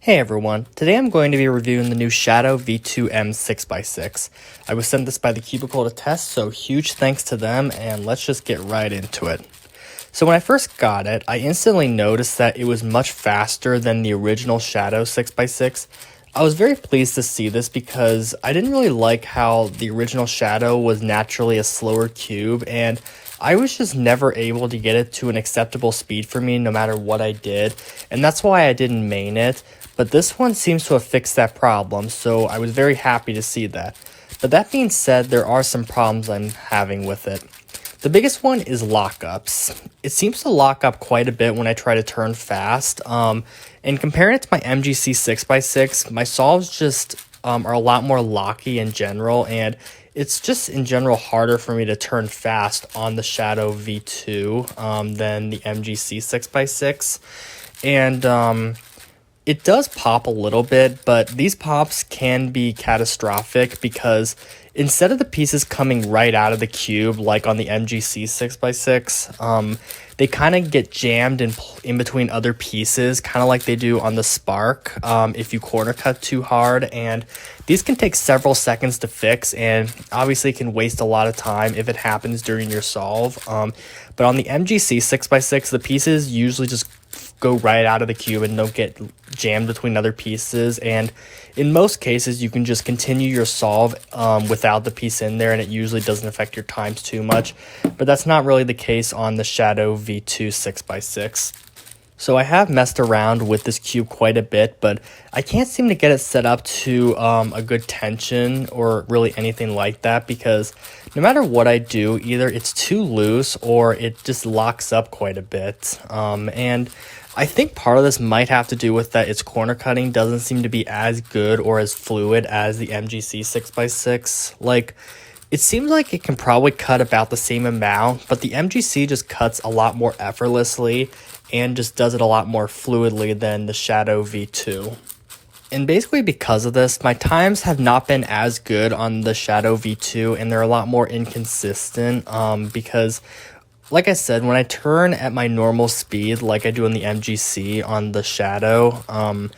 Hey everyone, today I'm going to be reviewing the new Shadow V2M 6x6. I was sent this by the Cubicle to test, so huge thanks to them, and let's just get right into it. So when I first got it, I instantly noticed that it was much faster than the original Shadow 6x6. I was very pleased to see this because I didn't really like how the original Shadow was naturally a slower cube, and I was just never able to get it to an acceptable speed for me no matter what I did, and that's why I didn't main it. But this one seems to have fixed that problem, so I was very happy to see that. But that being said, there are some problems I'm having with it. The biggest one is lockups. It seems to lock up quite a bit when I try to turn fast. And comparing it to my MGC 6x6, my solves just are a lot more locky in general, and it's just in general harder for me to turn fast on the Shadow V2 than the MGC 6x6. And it does pop a little bit, but these pops can be catastrophic because instead of the pieces coming right out of the cube like on the MGC 6x6, they kind of get jammed in between other pieces, kind of like they do on the Spark if you corner cut too hard. And these can take several seconds to fix, and obviously can waste a lot of time if it happens during your solve. But on the MGC 6x6, the pieces usually just go right out of the cube and don't get jammed between other pieces, and in most cases you can just continue your solve without the piece in there, and it usually doesn't affect your times too much. But that's not really the case on the Shadow V2 6x6. So I have messed around with this cube quite a bit, but I can't seem to get it set up to a good tension or really anything like that, because no matter what I do, either it's too loose or it just locks up quite a bit. And I think part of this might have to do with that its corner cutting doesn't seem to be as good or as fluid as the MGC 6x6. Like, it seems like it can probably cut about the same amount, but the MGC just cuts a lot more effortlessly and just does it a lot more fluidly than the Shadow V2. And basically because of this, my times have not been as good on the Shadow V2, and they're a lot more inconsistent because, like I said, when I turn at my normal speed like I do in the MGC on the Shadow,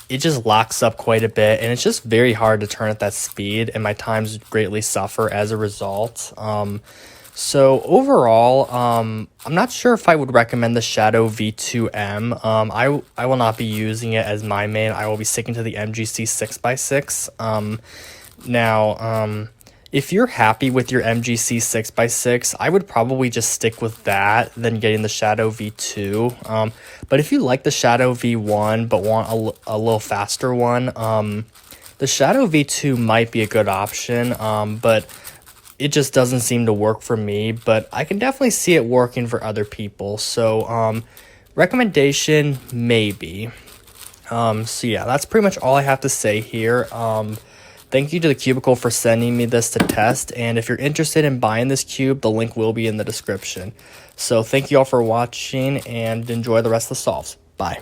it just locks up quite a bit, and it's just very hard to turn at that speed, and my times greatly suffer as a result. So overall, I'm not sure if I would recommend the Shadow V2M. I will not be using it as my main. I will be sticking to the MGC 6x6. Now, if you're happy with your MGC 6x6, I would probably just stick with that than getting the Shadow V2. But if you like the Shadow V1 but want a little faster one, the Shadow V2 might be a good option, but it just doesn't seem to work for me. But I can definitely see it working for other people. So recommendation, maybe. So yeah, that's pretty much all I have to say here. Thank you to the Cubicle for sending me this to test, and if you're interested in buying this cube, the link will be in the description. So thank you all for watching, and enjoy the rest of the solves. Bye.